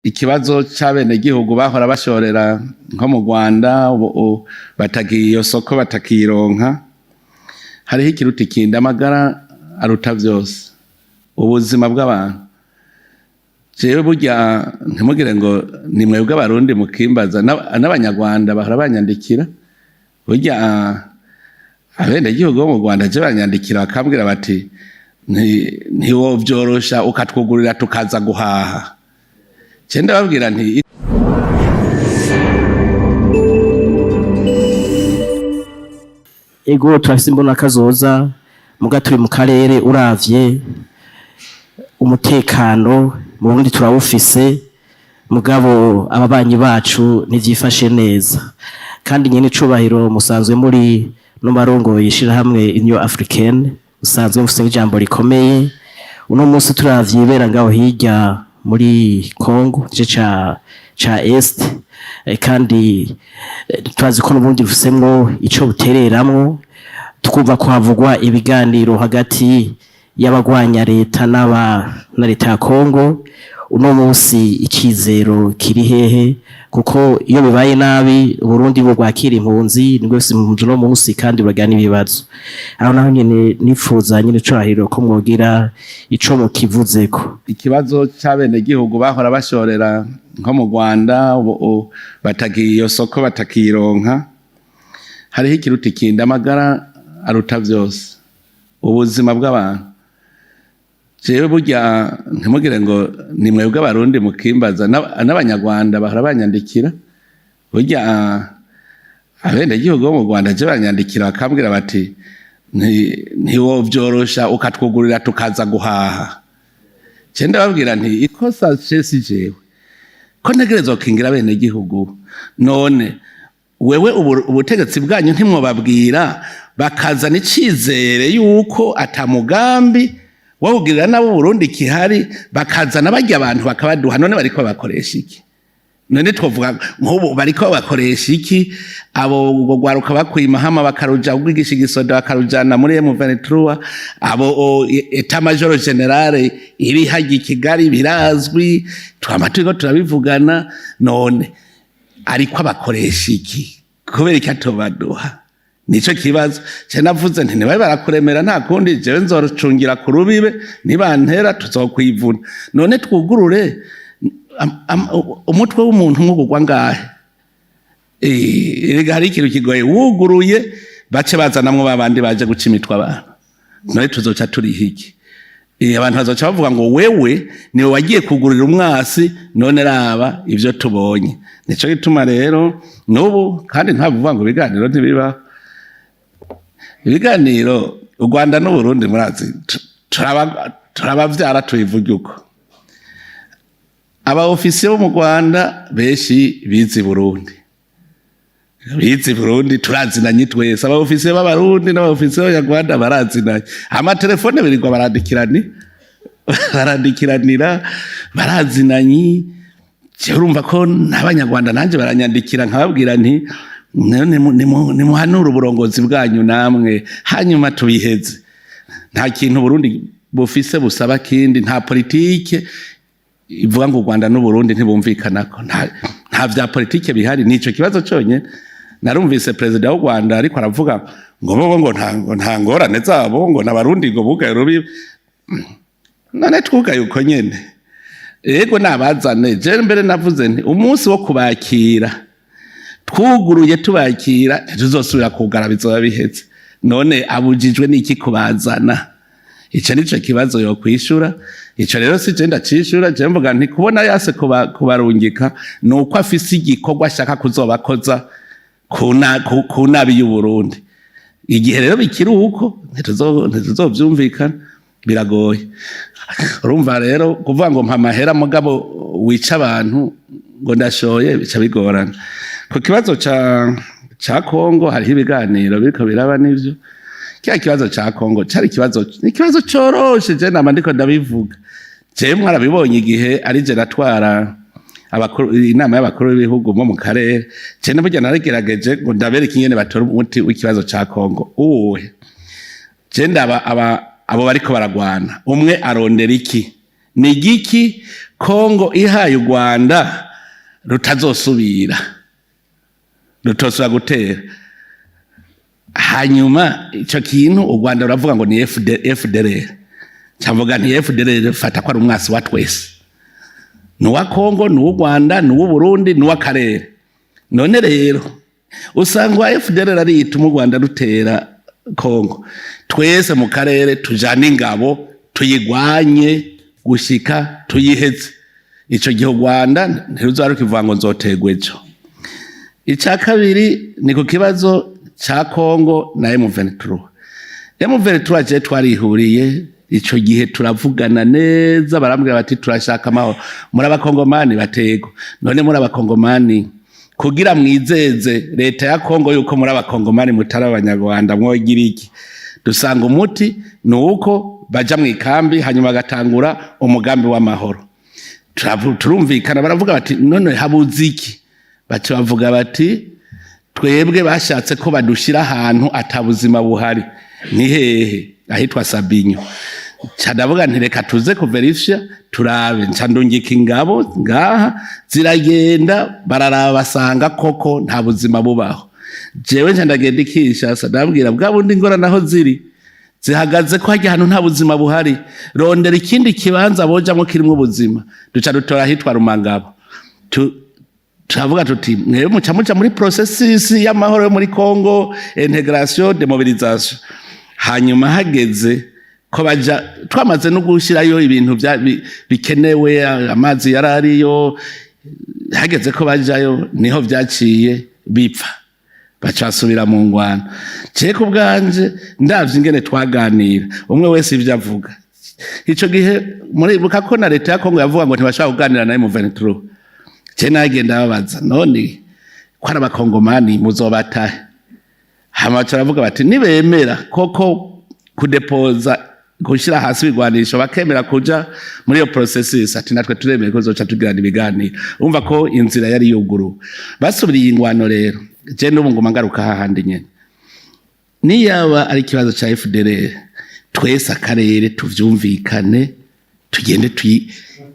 ikibazo c'abenegihugu bahora bashorera nko mu Rwanda batagiye iyo soko batakironka. Hariho ikiruta ikindi, amagara aruta vyose, ubuzima bw'abantu. Jewe burya ntimugire ngo ni mwebwe abarundi mukimbaza, n'abanyarwanda bahora banyandikira. Burya abenegihugu bo mu Rwanda je banyandikira bakambwira bati ntiwovyorosha ukatwugurira tukaza guhaha. Je ndababwira nti ego turafise imbona kazoza muga turi mu karere uravye umutekano mu Burundi turawufise, mugabo ababanyi bacu ntivyifashe neza. Kandi nyene icubahiro musanzwe muri no marongo yishirahamwe Union Africaine, musanzwe mufise ijambo rikomeye. Uno munsi turavye ibera ngaho hirya muri Congo je ca Est, kandi twazi ko n'ubundi rufisemwo ico butereramwo, tukumva ko havugwa ibiganiro hagati y'abagwanya leta na leta ya Congo. Uno munsi ikizero kiri hehe? Kuko iyo bibaye nabi Burundi bwakira impunzi nibwo simuje no munsi kandi bagana ibibazo. Aho naho nyene nifuza nyene cahiro ko mwogira ico mukivuzeko. Ikibazo c'abenegihugu bahora bashorera nko mu Rwanda batagiye iyo soko batakironka. Hariho ikiruta ikindi, amagara aruta vyose, ubuzima bw'abantu. Jewe burya ntimugire ngo ni mwebwe abarundi mukimbaza, n'abanyarwanda bahora banyandikira. Burya abenegihugu bo mu Rwanda je banyandikira bakambwira bati ntiwovyorosha ukatwugurira tukaza guhaha. Je ndababwira nti ikosa cesi jewe ko ntegerezwa gukingira abenegihugu. None wewe ubutegetsi bwanyu ntimwobabwira bakazana icizere yuko atamugambi wawugirira nabo Burundi kihari, bakazana barya abantu bakabaduha. None bariko bakoresha iki? None twovuga nk'ubu bariko bakoresha iki? Abo gwaruka bakwima hama bakaruja kwigisha igisoda bakarujana muri M23, abo eta major generale iri haji Kigali birazwi, twama turiko turabivugana. None ariko abakoresha iki? Kubera iki atobaduha? Nico kibazo je navuze nti nibaye barakuremera nta kundi jewe nzorocungira ku rubibe, nibantera tuzokwivuna. None twugurure umutwe w'umuntu nk'ugurwa ngahe? Erega hari ikintu kigoye, wuguruye bace bazanamwo babandi baje guca imitwe abantu. None tuzoca turi hiki? Abantu bazoca bavuga ngo wewe niwe wagiye kugurira umwasi, none raba ivyo tubonye. Nico gituma rero n'ubu kandi ntavuga ngo ibiganiro ntibiba. Ibiganiro u Rwanda n'u Burundi murazi turabavyara tubivuga uko. Aba ofisiye bo mu Rwanda benshi bizi Burundi turazinanye twese. Aba ofisiye b'Abarundi n'aba ofisiye b'Abanyarwanda barazinanye. Amatelefone birirwa barandikiranira barazinanye. Je urumva ko n'Abanyarwanda nanje baranyandikira nkababwira nti nimuhanura uburongozi bwanyu namwe hanyuma tubiheze. Nta kintu Burundi bufise busaba kindi, nta politike ivuga ngo u Rwanda n'u Burundi ntibumvikanako, nta vya politike bihari. Nico kibazo cyonye. Narumvise president w'u Rwanda ariko aravuga ngo bobo ngo nta ngorane zabo ngo n'abarundi ngo bugaye rubi. None twugaye uko nyene. Ego nabazane je mbere navuze nti umunsi wo kubakira twuguruye tubakira tuzosubira kugara bizoba biheze. None abujijwe n'iki kubazana? Ico nico kibazo yo kwishura. Ico rero si je ndacishura, je mvuga nti kubona yase kubarungika nuko afise igikorwa ashaka kuzobakoza ku nabi y'u Burundi. Igihe rero bikiri uko ntituzovyumvikana, biragoye. Urumva rero kuvuga ngo mpa mahera mugabo wica abantu ngo ndashoye bica bigorana. Ku kibazo ca Congo hariho ibiganiro biriko biraba n'ivyo. Kya kibazo ca Congo cari ikibazo coroshe, je nama ndiko ndabivuga. Je mwarabibonye igihe ari je natwara inama y'abakuru b'ibihugu mu karere. Je burya naragerageje ngo ndabereke ingene batora umuti w'ikibazo ca Congo. Je ndaba abo bariko baragwana, umwe arondera iki? ni igiki Kongo ihaye u Rwanda rutazosubira rutosubira gutera. Hanyuma ico kintu u Rwanda ruravuga ngo ni FDLR, cyavuga nti FDLR fata ko ari umwasi wa twese, nuwa Kongo, nuwa Rwanda, nuwa Burundi, nuwa karere. None rero usanga FDLR ari ituma u Rwanda rutera Kongo, twese mu karere tujana ingabo tuyigwanye gushika tuyiheze. Ico gihe u Rwanda ntiruzoba rukivuga ngo nzotegwe ejo. Ica kabiri ni ku kibazo cha Kongo na M23. M23 je twarihuriye ico gihe turavugana neza, barambwira bati turashaka amahoro. Muri abakongomani batego, none muri abakongomani kugira mwizeze leta ya Kongo yuko muri abakongomani mutari abanyarwanda mwogira iki? Dusanga umuti nuko baja mu ikambi hanyuma gatangura umugambi w'amahoro. Turumvikana, baravuga bati none habuze iki? Baca bavuga bati twebwe bashatse ko badushira ahantu atabuzima buhari. Ni hehe? Ahitwa Sabinyo. Cadavuga nti reka tuze kuverifya turabe. Ncandungika ingabo ngaha ziragenda bararaba basanga koko nta buzima bubaho. Jewe ncandagenda Kinshasa ndabwira bwa bundi ngora naho ziri zihagaze ko hajya ahantu nta buzima buhari, rondera ikindi kibanza bojamwo kirimo ubuzima. Duca dutora ahitwa Rumangabo. Turavuga tuti mwewe muca muri processus y'amahoro yo muri Kongo, integration, demobilisation. Hanyuma hageze ko baja twamaze no gushirayo ibintu bikenewe, amazi yarariyo, hageze ko bajayo niho vyaciye bipfa, bacasubira mu ngwana. Ceko bwanje ndavye ingene twaganira, umwe wese ivyo avuga. Ico gihe muri bukako na leta ya Kongo yavuga ngo ntibashaka kuganira na M23. Cena agenda babaza none ko ari abakongomani muzobatahe. Hama baravuga bati nibemera koko kudepoza gushira hasi bigwanisho bakemera kuja muri iyo processes, ati natwe turemeye ko zoca tugirana ibiganiro. Umva ko inzira yari yuguru. Basubiriye ingwano rero. Je n'ubu ngoma ngaruka hahandi nyene. Niyaba ari kibazo ca FDLR, twese akarere tuvyumvikane, tugende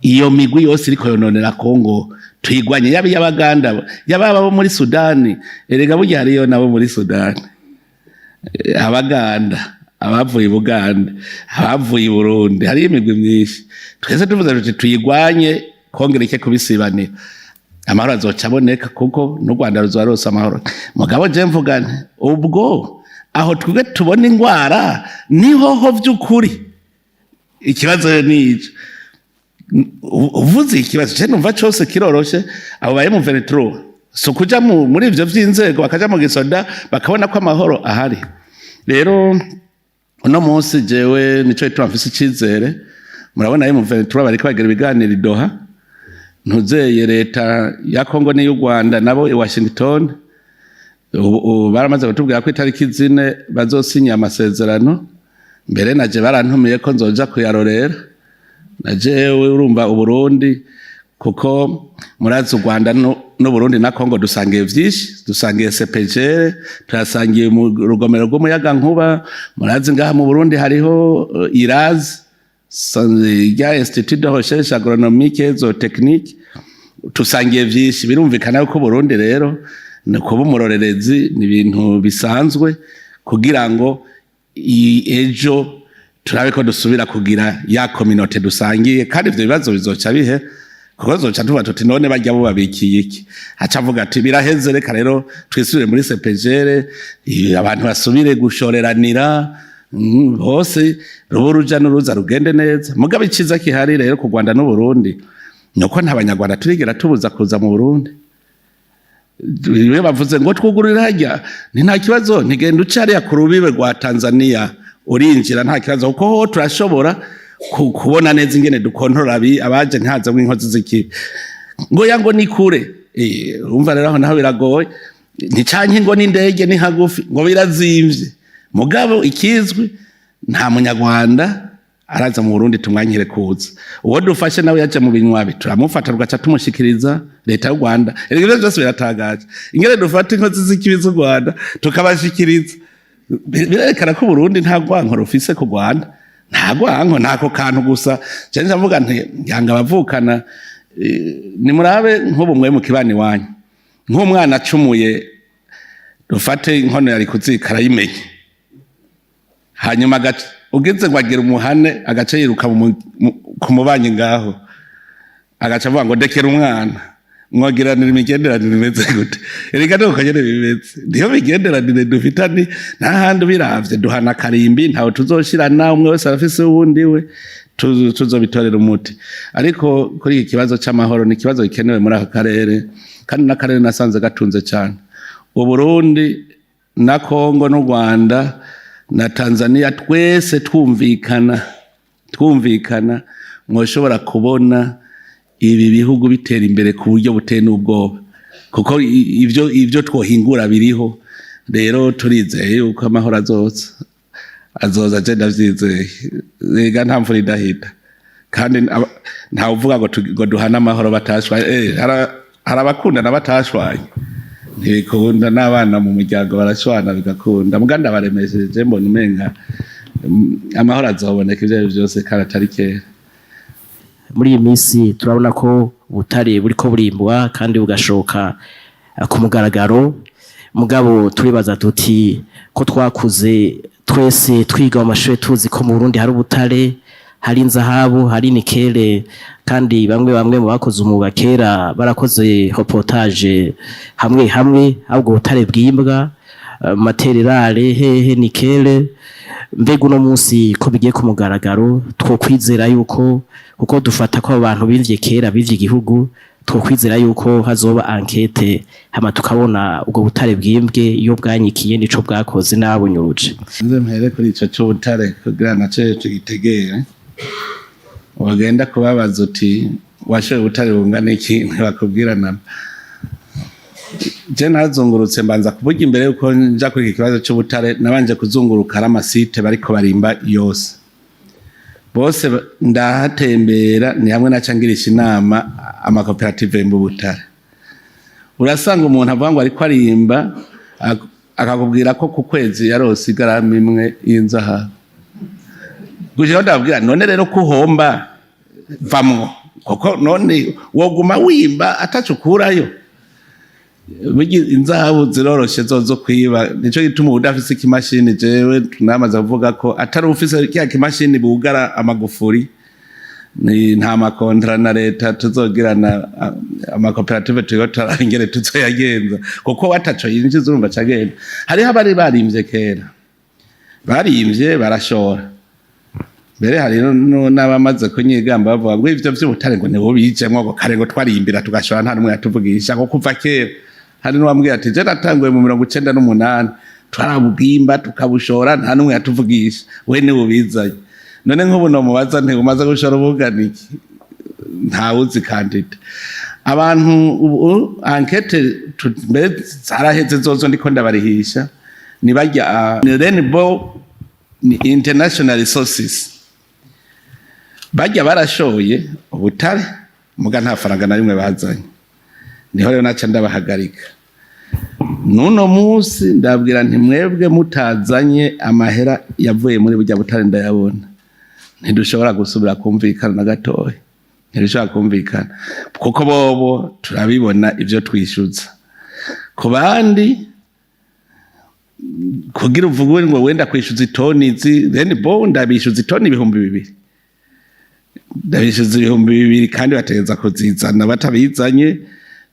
iyo migwi yose iriko yononera Kongo tuyigwanye, yabi y'Abaganda, yababa bo muri Sudani, erega burya hariyo nabo muri Sudani. Abaganda, abavuye Buganda, abavuye Burundi, hari imigwi myinshi. Twese tuvuze tuti tuyigwanye kongera iki kubisibanira. Amahoro azoca aboneka kuko n'u Rwanda ruzoronsa amahoro. Mugabo je mvugane ubwo aho twebwe tubona ingwara niho ho vy'ukuri. Ikibazo ni ico. Uvuze ikibazo je numva cyose kiroroshe, abo baye mu M23 so kuja muri ivyo vy'inzego bakaja mu gisoda bakabona ko amahoro ahari. Rero uno munsi jewe nico twamfise icizere, murabona ayo mu M23 bariko bagira ibiganiro Doha, ntuzeye leta ya Kongo n'u Rwanda nabo i Washington baramaze kutubwira ko itariki 4 bazosinya amasezerano. Mbere naje barantumiye ko nzoja kuyarorera. Najewe urumva Uburundi kuko murazi u Rwanda no Burundi na Kongo dusangiye vyinshi, dusangiye CPG, turasangiye mu rugomero rw'umuyaga nkuba. Murazi ngaha mu Burundi hariho IRAZ, ya Institut de Recherche Agronomique et Zootechnique, tusangiye vyinshi. Birumvikana ko Burundi rero no kuba umurorerezi ni ibintu bisanzwe kugira ngo ejo turabe ko dusubira kugira ya communauté dusangiye, kandi ivyo bibazo bizoca bihe kuko zoca tuva tuti none bajya bo babikiye iki. Acavuga ati biraheze, reka rero twisubire muri CPGR, abantu basubire gushoreranira hose, ruburuja n'uruza rugende neza. Mugabe iciza kihari rero ku Rwanda n'u Burundi nuko nta banyarwanda turigera tubuza kuza mu Burundi. Bibe bavuze ngo twugurira hajya ni nta kibazo, ntigenda ucariya ku rubibe rwa Tanzania urinjira nta kibazo, kuko ho turashobora kubona neza ingene dukontrola abaje ntaza bw'inkozi ziki ngo yango ni kure. Umva rero aho naho biragoye, nticanke ngo n'indege ni hagufi ngo birazimvye. Mugabo ikizwi nta munyarwanda araza mu Burundi tumwanyire kuza. Uwo dufashe nawe yaje mu binywabi turamufata rugaca tumushikiriza leta y'u Rwanda. Erega byose biratagaje ingene dufata inkozi z'ikibizo Rwanda tukabashikiriza. Birerekana ko Burundi nta rwanko rufise ku Rwanda. ntagwanko ntako kantu gusa je ndavuga nti yanga bavukana nimurabe nk'ubumwe mu kibani wanyu nk'umwana acumuye rufate inkono yari kuzikara yimenye hanyuma ugeze ngo agira umuhane agace yiruka ku mubanyi ngaho agaca avuga ngo dekera umwana mwogiranira imigenderanire imeze gute erega nuko nyene bimeze niyo migenderanire dufitani n'ahandi biravye duhana karimbi ntawe tuzoshirana umwe wese arafise uwundi we tuzobitorera umuti ariko kuri iki kibazo c'amahoro ni kibazo gikenewe muri aka karere kandi n'akarere nasanze gatunze cyane Uburundi na Kongo n'u Rwanda na Tanzania twese twumvikana mwoshobora kubona ibi bihugu bitera imbere ku buryo buteye n'ubwoba kuko ivyo twohingura biriho rero turizeye yuko amahoro azoza je ndavyizeye rega nta mvura idahita kandi nta uvuga ngo duhana amahoro batashwaye hari abakunda n'abatashwaye ntibikunda n'abana mu muryango barashwana bigakunda muganda baremesheje mbona umenga amahoro azoboneka ivyo byose kandi atari kera muri iyi minsi turabona ko ubutare buriko burimbwa kandi bugashoka ku mugaragaro mugabo turibaza tuti ko twakuze twese twiga mu mashuri tuzi ko mu Burundi hari ubutare hari inzahabu hari nikele kandi bamwe mu bakoze umwuga kera barakoze reportage hamwe ahubwo ubutare bwimbwa materiale hehe nikele mbega uno munsi ko bigiye ku mugaragaro twokwizera yuko kuko dufata ko abantu bivye kera bivye igihugu twokwizera yuko hazoba enquête hama tukabona ubwo butare bwimbwe iyo bwanyikiye nico bwakoze nabunyuruje nze mpere kuri ico c'ubutare kugira nace tugitegere wagenda kubabaza uti washoye ubutare bungana iki bakubwirana je nazungurutse mbanza kuvuga imbere yuko nja kuri iki kibazo c'ubutare nabanje kuzunguruka amasite bariko barimba yose bose ndahatembera ni hamwe nacangirisha inama amakoperative mu butare urasanga umuntu avuga ngo ariko arimba akakubwira ko ku kwezi yarose igarama imwe y'inzahabu guje ndabwira none rero kuhomba vamwo koko none woguma wimba atacukurayo inzahabu ziroroshe zo kwiba nico gituma udafise ikimashini jewe tunamaze kuvuga ko atari ufise kya kimashini bugara amagufuri ni nta makontra na leta tuzogirana amakoperative Toyota ingere tuzoyagenza kuko wataco yinjiza urumva cagenda hariho abari barimvye kera barimvye barashora mbere hari n'abamaze kunyigamba bavuga ngo ivyo vy'ubutare ngo nibo bijemwo ngo kare ngo twarimbira tugashora nta numwe yatuvugisha ko kuva kera hari n'uwambwiye ati je natanguye mu 98 twarabugimba tukabushora nta numwe yatuvugisha we ni ubizanye none nk'ubu no mubaza nti umaze gushora ubuganiki ntawuzi kandida abantu ubu enquête mbere zaraheze zozo ndiko ndabarihisha ni bajya Rainbow International Resources bajya barashoye ubutare muga nta faranga na rimwe bazanye niho rero naca ndabahagarika nuno munsi ndabwira nti mwebwe mutazanye amahera yavuye muri burya butare ndayabona ntidushobora gusubira kumvikana na gatoya ntidushobora kumvikana kuko bobo turabibona ivyo twishyuza ku bandi kugira uvuge ngo wenda kwishyuza itoni izi then bo ndabishyuza itoni 2,000 ndabishyuza 2,000 kandi bategeza kuzizana batabizanye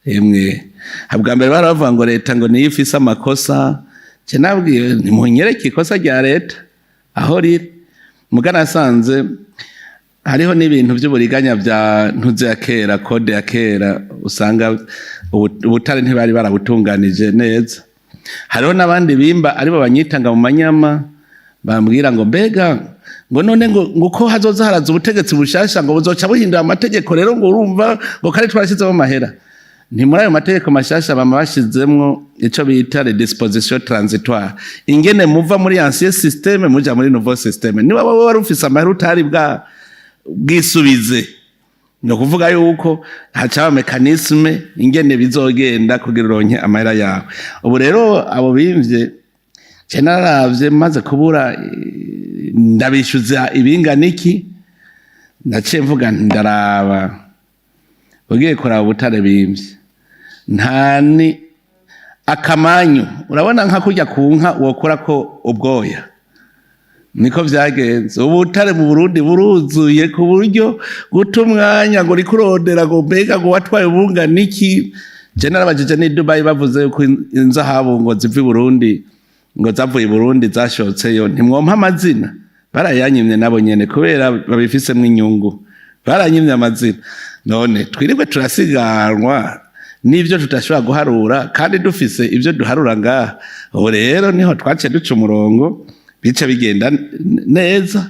emwe habwa mbere baravuga ngo leta ngo niyo ifise amakosa je nabwiye ntimunyereke ikosa rya leta aho riri mugana asanze hariho n'ibintu by'uburiganya bya ntuze ya kera code ya kera usanga ubutare ntibari barabutunganije neza hariho n'abandi bimba aribo banyitanga mu manyama bambwira ngo mbega ngo none ngo ko hazoza haraza ubutegetsi bushasha ngo buzoca buhindura amategeko rero ngo urumva ngo kare twarashizemo mahera ni muri ayo mategeko mashasha bama bashizemwo ico bita les dispositions transitoires ingene muva muri ancien système muja muri nouveau système niba wowe wari ufise amahera utari bwisubize no kuvuga yuko haca mekanisme ingene bizogenda kugira uronke amahera yawe ubu rero abo bimvye je naravye maze kubura ndabishuza ibingana iki naciye mvuga ndaraba ugiye kuraba ubutare bimvye ntani akamanyu urabona nka kurya ku nka wokora ko ubwoya niko vyagenze ubutare mu Burundi buruzuye ku buryo guta umwanya ngo rikurondera ngo mbega ngo watwaye bungana iki je narabajije ni Dubai bavuze ko inzahabu ngo zivi Burundi ngo zavuye Burundi zashotseyo ntimwompa amazina barayanyimye nabo nyene kubera babifisemwe inyungu baranyimye amazina none twiribwe turasiganwa n'ivyo tutashobora guharura kandi dufise ivyo duharura ngaha ubu rero niho twaciye duca umurongo bice bigenda neza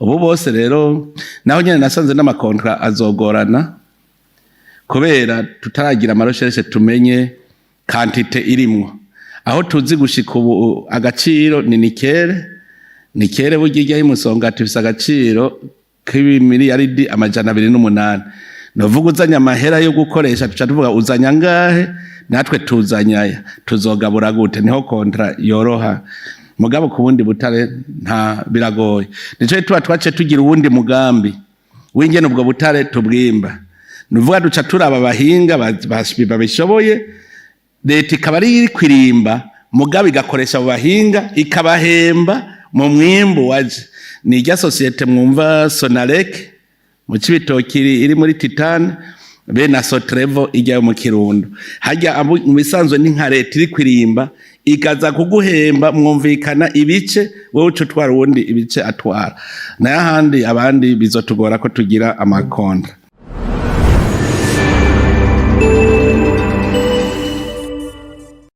ubu bose rero naho nyene nasanze n'amakontra azogorana kubera tutaragira amaroshereshe tumenye kantite irimwo aho tuzi gushika ubu agaciro ni nikere burya y'umusonga tufise agaciro k'ibimiliyaridi 208 novuga uzanya amahera yo gukoresha tuca tuvuga uzanya ngahe natwe tuzanyaya tuzogabura gute niho kontra yoroha mugabo ku bundi butare nta biragoye nico tuba twace tugira uwundi mugambi w'ingene ubwo butare tubwimba nuvuga duca turaba abahinga babishoboye leta ikaba ari kwirimba mugabe igakoresha abo bahinga ikabahemba mu mwimbu waje ni irya societe mwumva Sonarek mu Cibitoki iri muri Titan be na Sotrevo ijya mu Kirundo hajya mu bisanzwe ni nka leta iri kwirimba ikaza kuguhemba mwumvikana ibice wowe ucutwara uwundi ibice atwara nayo handi abandi bizotugora ko tugira amakontra